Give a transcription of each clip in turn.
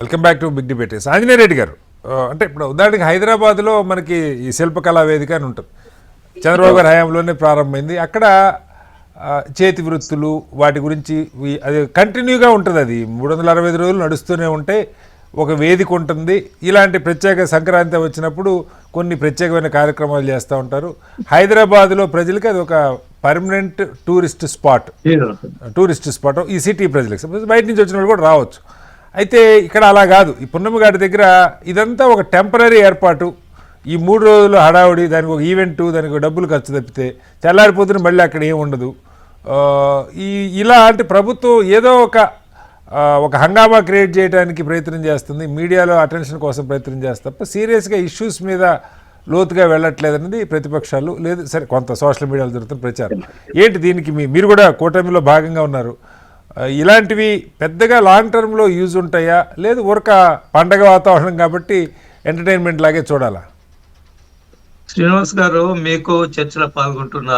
Welcome back to big debate. Anjaneya Reddy garu, అంటే ఇప్పుడు ఉదాహరణకి హైదరాబాద్లో మనకి ఈ శిల్పకళా వేదిక అని ఉంటుంది. చంద్రబాబు గారి హయాంలోనే ప్రారంభమైంది. అక్కడ చేతి వృత్తులు వాటి గురించి అది కంటిన్యూగా ఉంటుంది. అది 365 రోజులు నడుస్తూనే ఉంటే ఒక వేదిక ఉంటుంది. ఇలాంటి ప్రత్యేక సంక్రాంతి వచ్చినప్పుడు కొన్ని ప్రత్యేకమైన కార్యక్రమాలు చేస్తూ ఉంటారు. హైదరాబాద్లో ప్రజలకి అది ఒక పర్మనెంట్ టూరిస్ట్ స్పాట్ ఈ సిటీ ప్రజలకి. బయట నుంచి వచ్చిన వాళ్ళు కూడా రావచ్చు. అయితే ఇక్కడ అలా కాదు. ఈ పున్నమి గారి దగ్గర ఇదంతా ఒక టెంపరీ ఏర్పాటు. ఈ 3 రోజులు హడావుడి, దానికి ఒక ఈవెంటు, దానికి ఒక డబ్బులు ఖర్చు తప్పితే తెల్లారిపోతున్న మళ్ళీ అక్కడ ఏమి ఉండదు. ఇలా అంటే ప్రభుత్వం ఏదో ఒక హంగామా క్రియేట్ చేయడానికి ప్రయత్నం చేస్తుంది, మీడియాలో అటెన్షన్ కోసం ప్రయత్నం చేస్తే తప్ప సీరియస్గా ఇష్యూస్ మీద లోతుగా వెళ్ళట్లేదన్నది ప్రతిపక్షాలు, లేదు సరే కొంత సోషల్ మీడియాలో జరుగుతున్న ప్రచారం. ఏంటి దీనికి మీరు కూడా కూటమిలో భాగంగా ఉన్నారు. ఇలాంటివి పెద్దగా లాంగ్ టర్మ్లో యూజ్ ఉంటాయా, లేదు ఊరక పండగ వాతావరణం కాబట్టి ఎంటర్టైన్మెంట్ లాగే చూడాలా? శ్రీనివాస్ గారు, మీకు చర్చలో పాల్గొంటున్న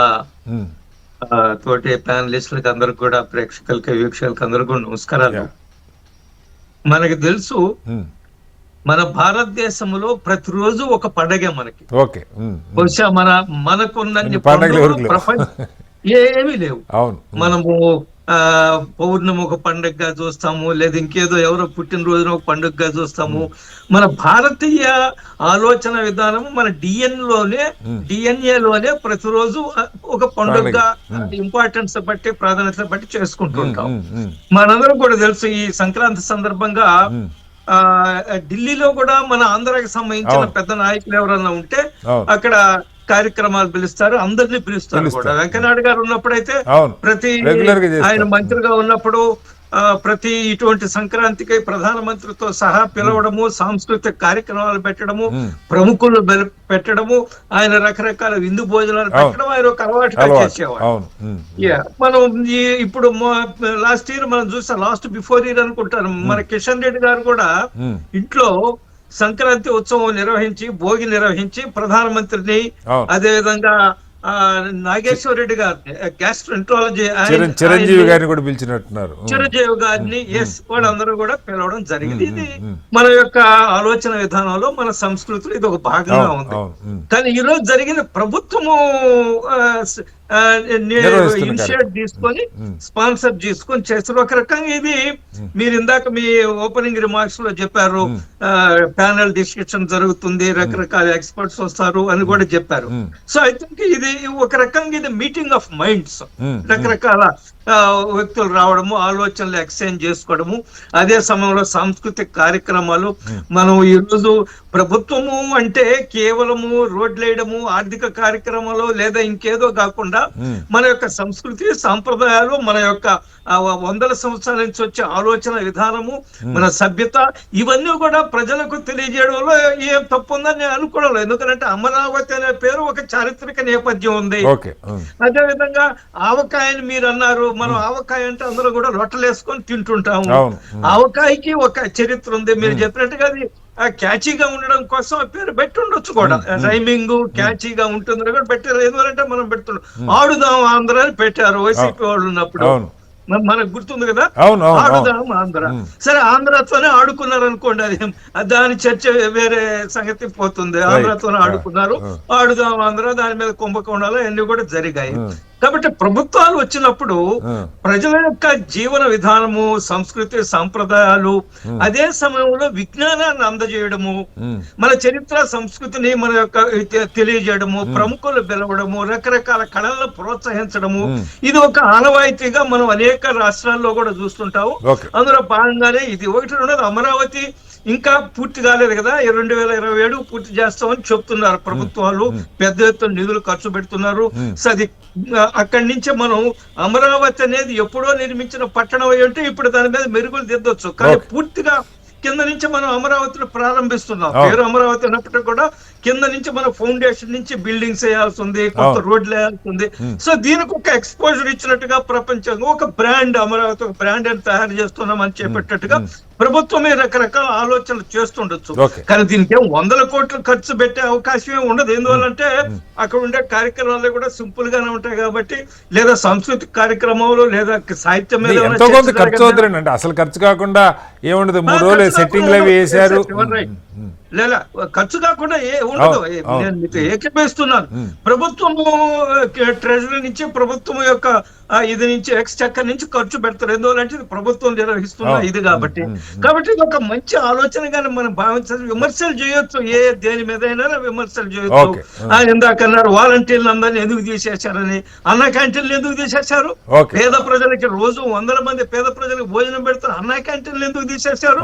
తోటి ప్యానలిస్టులకు అందరికి కూడా, ప్రేక్షకులకి వీక్షకులకి అందరికి కూడా నమస్కారాలు. మనకి తెలుసు, మన భారతదేశంలో ప్రతిరోజు ఒక పండగే మనకి. బహుశా మనకున్న ప్రపంచం ఏమీ లేవు. మనము పౌర్ణమి ఒక పండుగగా చూస్తాము, లేదా ఇంకేదో ఎవరో పుట్టినరోజున ఒక పండుగగా చూస్తాము. మన భారతీయ ఆలోచన విధానము మన డిఎన్ఏలోనే ప్రతిరోజు ఒక పండుగగా ఇంపార్టెన్స్ బట్టి, ప్రాధాన్యత బట్టి చేసుకుంటుంటాం. మనందరం కూడా తెలుసు, ఈ సంక్రాంతి సందర్భంగా ఢిల్లీలో కూడా మన ఆంధ్రాకి సంబంధించిన పెద్ద నాయకులు ఎవరన్నా ఉంటే అక్కడ కార్యక్రమాలు పిలుస్తారు, అందరినీ పిలుస్తారు కూడా. వెంకయ్యనాయుడు గారు ఉన్నప్పుడైతే ఆయన మంత్రిగా ఉన్నప్పుడు ప్రతి ఇటువంటి సంక్రాంతికి ప్రధానమంత్రితో సహా పిలవడము, సాంస్కృతిక కార్యక్రమాలు పెట్టడము, ప్రముఖులు పెట్టడము, ఆయన రకరకాల విందు భోజనాలు పెట్టడం ఆయన ఒక అలవాటుగా చేసేవాడు. మనం ఇప్పుడు లాస్ట్ ఇయర్ మనం చూసాం, లాస్ట్ బిఫోర్ ఇయర్ అనుకుంటాను, మన కిషన్ రెడ్డి గారు కూడా ఇంట్లో సంక్రాంతి ఉత్సవం నిర్వహించి, భోగి నిర్వహించి ప్రధానమంత్రిని, అదే విధంగా నాగేశ్వర రెడ్డి గారిని, గ్యాస్ట్రోఎంట్రాలజీ చిరంజీవి గారిని కూడా పిలిచినట్టున్నారు. చిరంజీవి గారిని వాళ్ళందరూ కూడా పిలవడం జరిగింది. ఇది మన యొక్క ఆలోచన విధానంలో, మన సంస్కృతిలో ఇది ఒక భాగంగా ఉంది. కానీ ఈ రోజు జరిగిన ప్రభుత్వము ఇనిషియేట్ తీసుకొని, స్పాన్సర్ చేసుకొని చేస్తారు. ఒక రకంగా ఇది మీరు ఇందాక మీ ఓపెనింగ్ రిమార్క్స్ లో చెప్పారు, ప్యానెల్ డిస్కషన్ జరుగుతుంది, రకరకాల ఎక్స్పర్ట్స్ వస్తారు అని కూడా చెప్పారు. సో ఐ థింక్ ఇది ఒక రకంగా ఇది మీటింగ్ ఆఫ్ మైండ్స్, రకరకాల వ్యక్తులు రావడము, ఆలోచనలు ఎక్స్చేంజ్ చేసుకోవడము, అదే సమయంలో సాంస్కృతిక కార్యక్రమాలు. మనం ఈరోజు ప్రభుత్వము అంటే కేవలము రోడ్లు వేయడము, ఆర్థిక కార్యక్రమాలు లేదా ఇంకేదో కాకుండా మన యొక్క సంస్కృతి సాంప్రదాయాలు, మన యొక్క 100 సంవత్సరాల నుంచి వచ్చే ఆలోచన విధానము, మన సభ్యత, ఇవన్నీ కూడా ప్రజలకు తెలియజేయడంలో ఏం తప్పు ఉందని నేను అనుకోవడం. ఎందుకంటే అమరావతి అనే పేరు ఒక చారిత్రక నేపథ్యం ఉంది. అదే విధంగా ఆవకాయని మీరు అన్నారు. మనం ఆవకాయ అంటే అందరూ కూడా రొట్టెలేసుకొని తింటుంటాము. ఆవకాయకి ఒక చరిత్ర ఉంది. మీరు చెప్పినట్టుగా అది క్యాచీగా ఉండడం కోసం ఆ పేరు పెట్టి ఉండొచ్చు కూడా, రైమింగ్ క్యాచీగా ఉంటుంది కూడా పెట్టారు. ఎందుకంటే మనం పెడుతున్నాం, ఆడుదాం ఆంధ్ర అని పెట్టారు వైసీపీ వాళ్ళు ఉన్నప్పుడు, మనకు గుర్తుంది కదా, ఆడుదాం ఆంధ్ర. సరే, ఆంధ్రతోనే ఆడుకున్నారు అనుకోండి, అది దాని చర్చ వేరే సంగతి పోతుంది. ఆంధ్రతోనే ఆడుకున్నారు, ఆడుదాం ఆంధ్ర, దాని మీద కుంభకోణాలు అన్ని కూడా జరిగాయి. కాబట్టి ప్రభుత్వాలు వచ్చినప్పుడు ప్రజల యొక్క జీవన విధానము, సంస్కృతి, సంప్రదాయాలు, అదే సమయంలో విజ్ఞానాన్ని అందజేయడము, మన చరిత్ర సంస్కృతిని మన యొక్క తెలియజేయడము, ప్రముఖులు పిలవడము, రకరకాల కళలను ప్రోత్సహించడము, ఇది ఒక ఆనవాయితీగా మనం అనేక రాష్ట్రాల్లో కూడా చూస్తుంటాము. అందులో భాగంగానే ఇది ఒకటి. ఉన్నది అమరావతి ఇంకా పూర్తి కాలేదు కదా, 2027 పూర్తి చేస్తామని చెప్తున్నారు ప్రభుత్వాలు. పెద్ద ఎత్తున నిధులు ఖర్చు పెడుతున్నారు. సో అది అక్కడి నుంచి మనం అమరావతి అనేది ఎప్పుడో నిర్మించిన పట్టణం అంటే ఇప్పుడు దాని మీద మెరుగులు దిద్దొచ్చు. కానీ పూర్తిగా కింద నుంచి మనం అమరావతిని ప్రారంభిస్తున్నాం. పేరు అమరావతి అన్నప్పటికీ కూడా కింద నుంచి మన ఫౌండేషన్ నుంచి బిల్డింగ్స్ వేయాల్సి ఉంది, కొత్త రోడ్లు వేయాల్సి ఉంది. సో దీనికి ఒక ఎక్స్పోజర్ ఇచ్చినట్టుగా ప్రపంచంగా ఒక బ్రాండ్, అమరావతి ఒక బ్రాండ్ అని తయారు చేస్తున్నామని చెప్పేటట్టుగా ప్రభుత్వమే రకరకాల ఆలోచనలు చేస్తుండొచ్చు. కానీ దీనికి ఏం 100 కోట్లు ఖర్చు పెట్టే అవకాశమే ఉండదు. ఎందువల్లంటే అక్కడ ఉండే కార్యక్రమాలు కూడా సింపుల్ గానే ఉంటాయి కాబట్టి, లేదా సాంస్కృతిక కార్యక్రమాలు లేదా సాహిత్యం మీద ఎంతో కొంత ఖర్చు అవుతుందండి. అంటే అసలు ఖర్చు కాకుండా ఏముండదు, 3 రోజులు సెట్టింగ్లు అవి వేసారు. లేదా ఖర్చు కాకుండా ఉండదు. నేను మీకు ఏకీభవిస్తున్నాను. ప్రభుత్వము ట్రెజరీ నుంచి, ప్రభుత్వం యొక్క ఇది నుంచి, ఎక్స్‌చెక్కర్ నుంచి ఖర్చు పెడతారు. ఎందువల్లంటే ఇది ప్రభుత్వం నిర్వహిస్తున్న ఇది కాబట్టి ఇది ఒక మంచి ఆలోచనగానే మనం భావించాలి. విమర్శలు చేయొచ్చు, దేని మీదైనా విమర్శలు చేయొచ్చు. ఇందాక అన్నారు వాలంటీర్లు అందరినీ ఎందుకు తీసేశారని. అన్న క్యాంటీన్లు ఎందుకు తీసేశారు? పేద ప్రజలకి రోజు 100 మంది పేద ప్రజలకు భోజనం పెడతారు. అన్న క్యాంటీన్లు ఎందుకు తీసేశారు?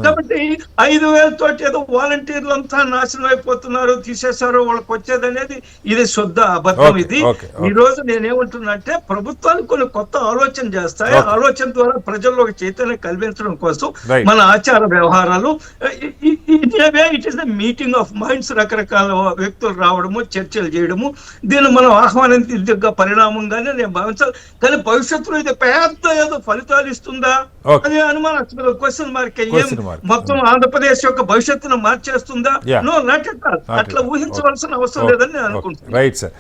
కాబట్టి 5,000 తోటి ఏదో వాలంటీర్లు అంతా నాశనం అయిపోతున్నారు, తీసేశారు, వాళ్ళకి వచ్చేది అనేది ఇది శుద్ధ అబద్ధం. ఇది ఈ రోజు నేనేమంటున్నా అంటే ప్రభుత్వాలు కొన్ని కొత్త ఆలోచన చేస్తాయి. ఆలోచన ద్వారా ప్రజల్లో ఒక చైతన్యం కల్పించడం కోసం మన ఆచార వ్యవహారాలు it is the meeting of minds. రకరకాల వ్యక్తులు రావడము, చర్చలు చేయడము, దీన్ని మనం ఆహ్వానించే పరిణామంగానే నేను భావించాలి. కానీ భవిష్యత్తులో ఇది పెద్ద ఏదో ఫలితాలు ఇస్తుందా అది అనుమానం, క్వశ్చన్ మార్క్. మొత్తం ఆంధ్రప్రదేశ్ యొక్క భవిష్యత్తును మార్చేస్తుందా? No, not at all. అట్లా ఊహించవలసిన అవసరం లేదని నేను అనుకుంటున్నాను. Right sir.